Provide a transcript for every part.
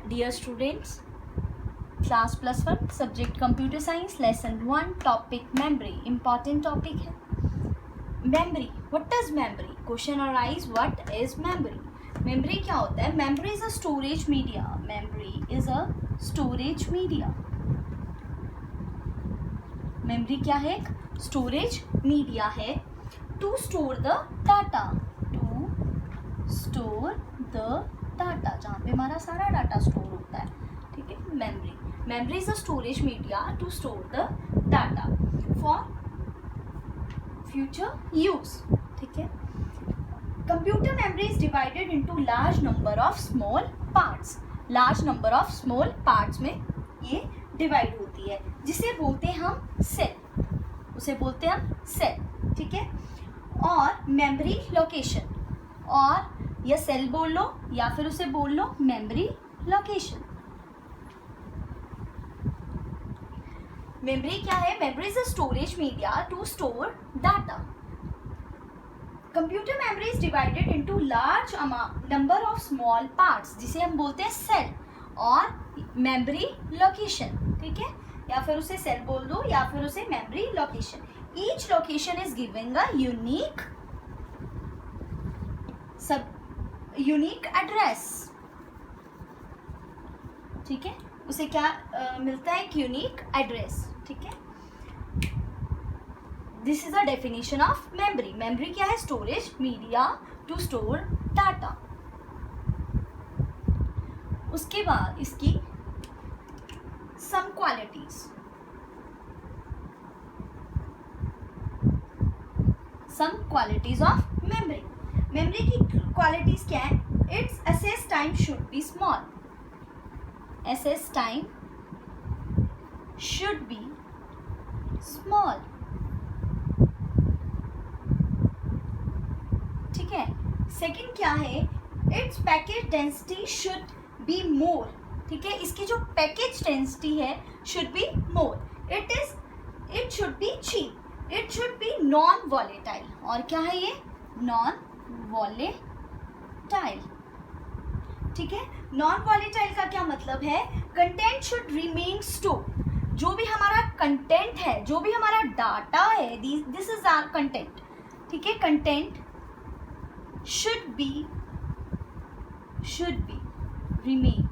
Dear students, class +1 subject computer science lesson 1 topic memory. Important topic है memory. What does memory? Question arise, what is memory? Memory क्या होता है? Memory is a storage media. Memory is a storage media. Memory क्या है? Storage media है to store the data. To store the data, जहाँ पे हमारा सारा डाटा स्टोर होता है. ठीक है, memory is a storage media to store the data for future use. ठीक है. Computer memory is divided into large number of small parts. Large number of small parts में ये डिवाइड होती है, जिसे बोलते हैं हम सेल. उसे बोलते हैं हम सेल. ठीक है. और मेमोरी लोकेशन, और या सेल बोल लो या फिर उसे बोल लो मेमोरी लोकेशन. मेमोरी क्या है? Memory is a storage media to store data. Computer memory is divided into large number of small parts, जिसे हम बोलते हैं सेल और मेमोरी लोकेशन. ठीक है, या फिर उसे सेल बोल दो या फिर उसे memory location. Each location is giving a unique address. ठीक है, उसे क्या मिलता है? एक यूनिक एड्रेस. ठीक है. This is a definition of memory. Memory क्या है? Storage media to store data. उसके बाद इसकी some qualities. Some qualities of memory. Memory की क्वालिटीज क्या है? Its access time should be small. Access time should be small. ठीक है. सेकंड क्या है? Its package density should be more. ठीक है, इसकी जो पैकेज डेंसिटी है should be more. It should be cheap. It should B non volatile. और क्या है ये? Non volatile. ठीक है. नॉन वॉलेटाइल का क्या मतलब है? Content should remain store. जो भी हमारा कंटेंट है, जो भी हमारा डाटा है, दिस इज आवर कंटेंट. ठीक है. Content should be remain.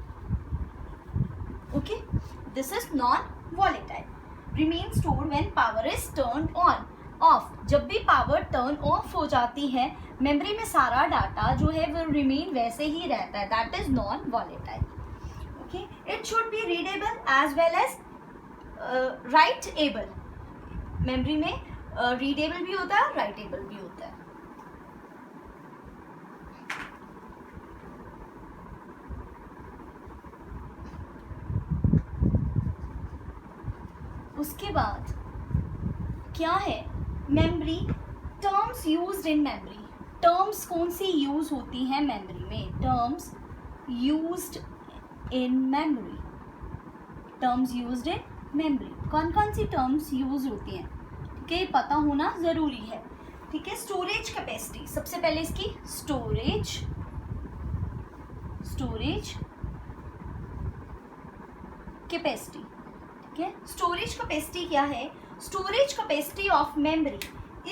Okay, this is non volatile. Remain store when power is turn on off. जब भी पावर टर्न ऑफ हो जाती है, मेमोरी में सारा डाटा जो है वो रिमेन वैसे ही रहता है. That is non volatile. Okay. It should be readable as well as writable. Memory में रीडेबल भी होता है, राइटेबल भी होता है. उसके बाद क्या है? Memory terms used in memory. Terms कौन सी यूज होती हैं मेमोरी में? Terms used in memory. Terms used in memory. कौन कौन सी टर्म्स यूज होती हैं? ठीक है, पता होना जरूरी है. ठीक है. Storage capacity. सबसे पहले इसकी स्टोरेज कैपेसिटी. ठीक है. स्टोरेज कैपेसिटी क्या है? Storage capacity of memory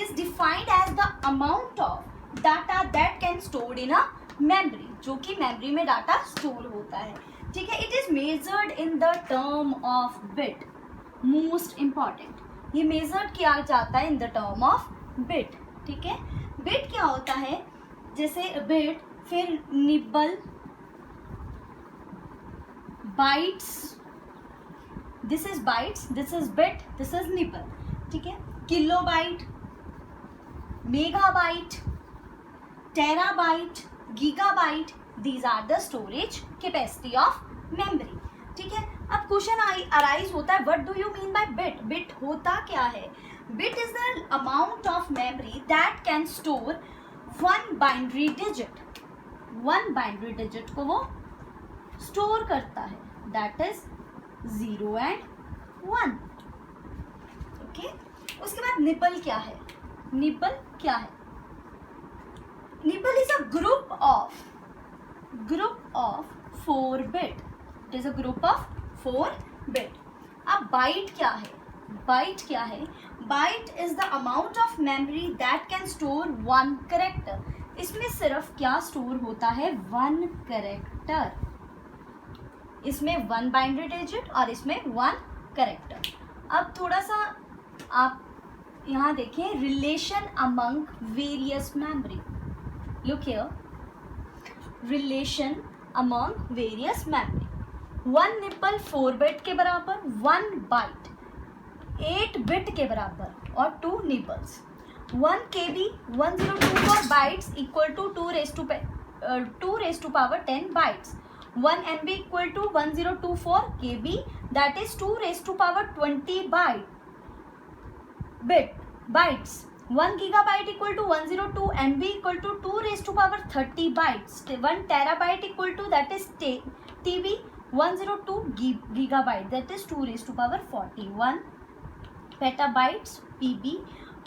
is defined as the amount of data that can stored in a memory. जो कि मेमोरी में डाटा स्टोर होता है. ठीक है. It is measured in the term of bit. Most important, ये मेजर्ड किया जाता है in the term of bit. ठीक है. बिट क्या होता है? जैसे बिट, फिर nibble, bytes. This is bytes, this is bit, this is nibble. ठीक है. Kilobyte, megabyte, terabyte, gigabyte, these are the storage capacity of memory. ठीक है. अब क्वेश्चन अराइज होता है, what do you mean by bit? Bit होता क्या है? Bit is the amount of memory that can store one binary digit. One binary digit को वो स्टोर करता है. That is 0 and 1. ओके. उसके बाद निबल क्या है? निबल क्या है? Nibble is a group of 4 bit. It is a group of 4 bit. अब बाइट क्या है? बाइट क्या है? Byte is the amount of memory that can store 1 character. इसमें सिर्फ क्या स्टोर होता है? 1 कैरेक्टर. इसमें 1 बाइनरी डिजिट और इसमें 1 कैरेक्टर. अब थोड़ा सा आप यहाँ देखें, relation among various memory. Look here, relation among various memory. 1 nipple 4 bit के बराबर, 1 बाइट 8 बिट के बराबर और 2 nibbles. 1 KB 1024 bytes equal to 2 raised to power 10 bytes. 1 MB equal to 1024 KB, that is 2 raised to power 20 bytes. 1 gigabyte equal to 102 MB equal to 2 raised to power 30 bytes. 1 terabyte equal to that is TB 102 gigabyte, that is 2 raised to power 40. 1 petabytes PB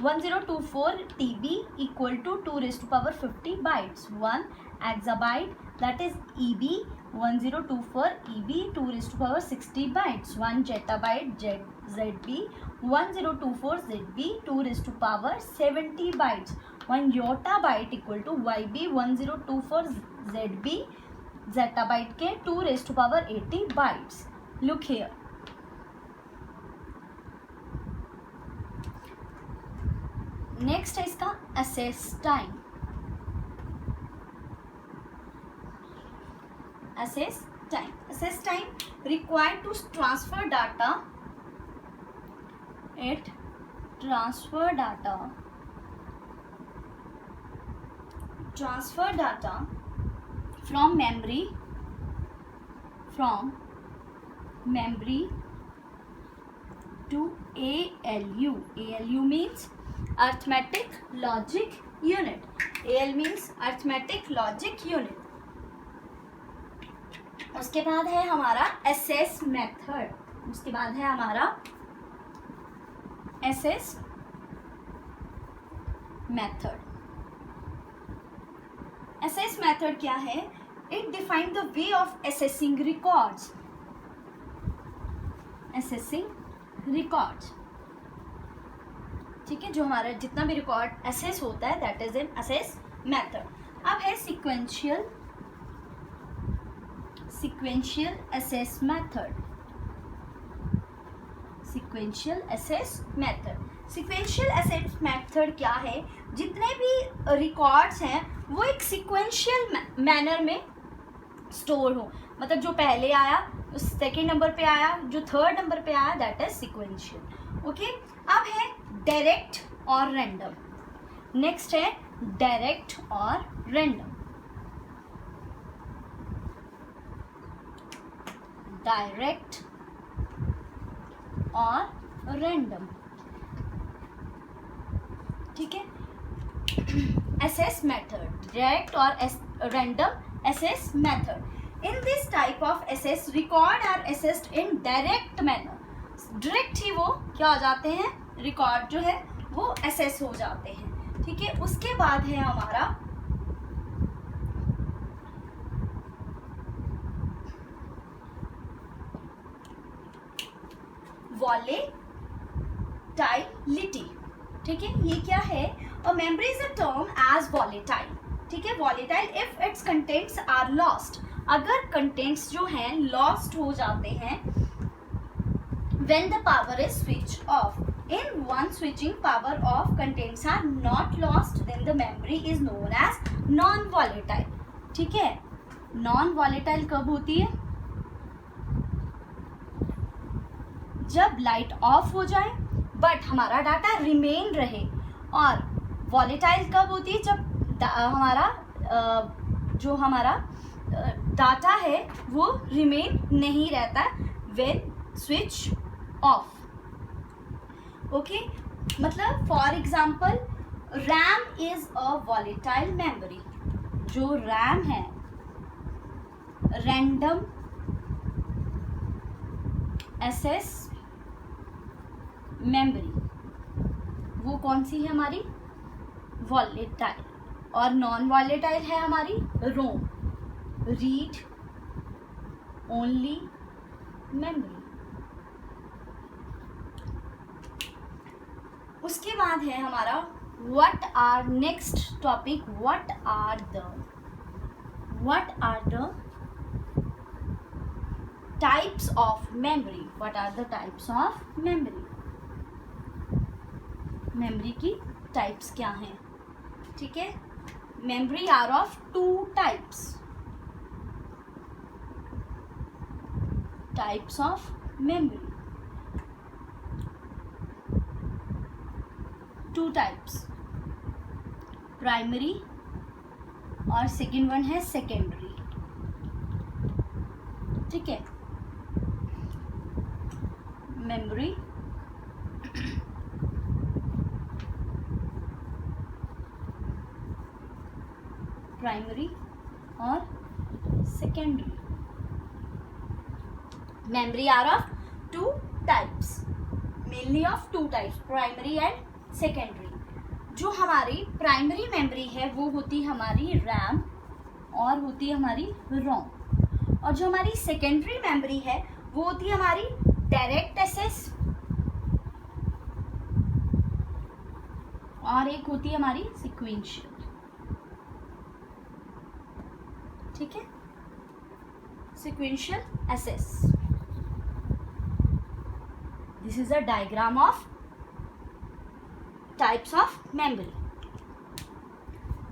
1024 TB equal to 2 raised to power 50 bytes. 1 exabyte, that is EB 1024 EB 2 raised to power 60 bytes. 1 zettabyte ZB 1024 ZB 2 raised to power 70 bytes. 1 yottabyte equal to YB 1024 ZB zettabyte के 2 raised to power 80 bytes. Look here. Next है इसका access time. Access time required to transfer data. It transfer data from memory to ALU. ALU means arithmetic logic unit. AL means arithmetic logic unit. उसके बाद है हमारा assess method. Assess method क्या है? It defines the way of assessing records. ठीक है, जो हमारा जितना भी रिकॉर्ड असेस होता है that is an assess method. अब है sequential assess method. Sequential assess method क्या है? जितने भी रिकॉर्ड्स हैं वो एक सीक्वेंशियल मैनर में स्टोर हो. मतलब जो पहले आया सेकेंड नंबर पे आया, जो थर्ड नंबर पे आया, दैट इज सीक्वेंशियल. ओके. अब है डायरेक्ट और रैंडम. नेक्स्ट है डायरेक्ट और रैंडम. ठीक है. assess method, direct or random assess method. In this type of assess, record are assessed in direct manner. Direct ही वो क्या हो जाते हैं, रिकॉर्ड जो है वो असेस हो जाते हैं. ठीक है. उसके बाद है हमारा वॉलेटाइलिटी. ठीक है. ये क्या है? A memory is a term as volatile. ठीक है. Volatile if its contents are lost. अगर कंटेंट्स जो हैं लॉस्ट हो जाते हैं when the power is switched off. In one switching power off, contents are not lost, then the memory is known as non-volatile. ठीक है. non-volatile कब होती है? जब लाइट ऑफ हो जाए बट हमारा डाटा रिमेन रहे. और volatile कब होती है? जब हमारा डाटा है वो रिमेन नहीं रहता when switch ऑफ. ओके. मतलब for example RAM is a volatile memory. जो रैम है रैंडम एक्सेस मेमोरी, वो कौन सी है हमारी? वॉलेटाइल. और नॉन वॉलेटाइल है हमारी रोम, रीड ओनली मेमोरी। उसके बाद है हमारा what are next topic, what are the types of memory. What are the types of memory, memory की टाइप्स क्या हैं, ठीक है। Memory are of two types, types of memory, two types, primary और सेकेंड वन है secondary, ठीक है। Memory primary और secondary. Memory are of two types, mainly of two types, primary and secondary. जो हमारी प्राइमरी मेमोरी है वो होती है हमारी रैम और होती है हमारी रोम, और जो हमारी सेकेंडरी मेमोरी है वो होती है हमारी डायरेक्ट एक्सेस और एक होती है हमारी सीक्वेंशियल, ठीक है, sequential access. This is a diagram of types of memory.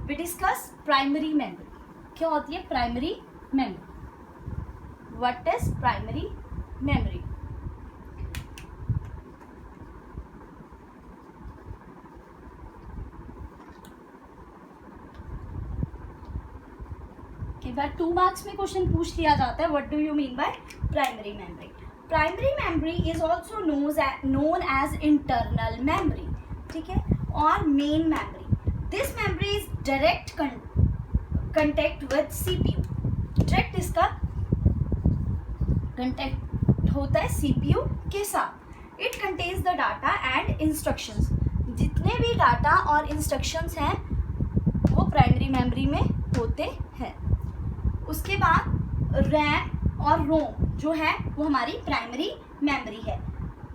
We discuss primary memory. क्या होती है primary memory? What is primary memory? कई बार 2 मार्क्स में क्वेश्चन पूछ लिया जाता है, what do you mean by primary memory? Primary memory is also known as internal memory, ठीक है, और main memory. This memory is direct contact with CPU, direct इसका कंटेक्ट होता है सीपीयू के साथ। It contains the data and instructions, जितने भी डाटा और इंस्ट्रक्शंस हैं वो प्राइमरी मेमोरी में होते हैं। उसके बाद रैम और रोम जो है वो हमारी प्राइमरी मेमोरी है,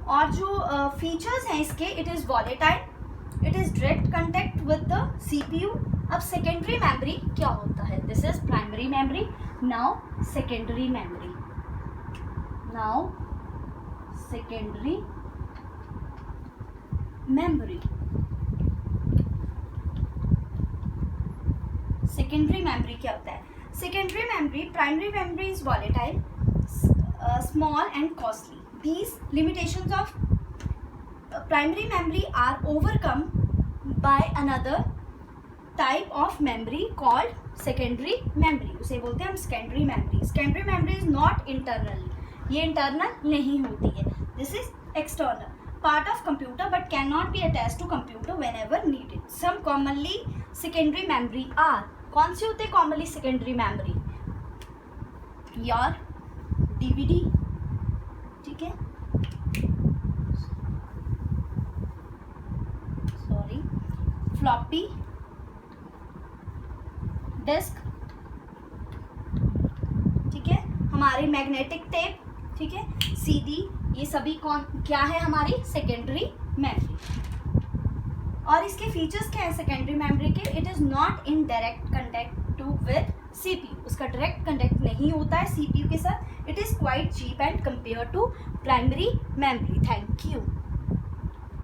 और जो फीचर्स हैं इसके, it is volatile, it is direct contact with the CPU. अब सेकेंडरी मेमोरी क्या होता है? This is primary memory, now secondary memory. Now secondary memory, secondary memory क्या होता है? Secondary memory, primary memory is volatile, small and costly. These limitations of primary memory are overcome by another type of memory called secondary memory. उसे बोलते हैं हम secondary memory. Secondary memory is not internal. ये internal नहीं होती है. This is external. Part of computer but cannot be attached to computer whenever needed. Some commonly secondary memory are. कौन सी होते हैं commonly secondary memory? Your DVD, ठीक है, sorry, floppy disk, ठीक है, हमारे मैग्नेटिक टेप, ठीक है, CD, ये सभी कौन क्या है? हमारी सेकेंडरी मेमोरी। और इसके फीचर्स क्या है सेकेंडरी मेमोरी के? It is not in direct contact to with CPU, उसका डायरेक्ट कंटेक्ट नहीं होता है सीपीयू के साथ। It is quite cheap and compare to primary memory. Thank you.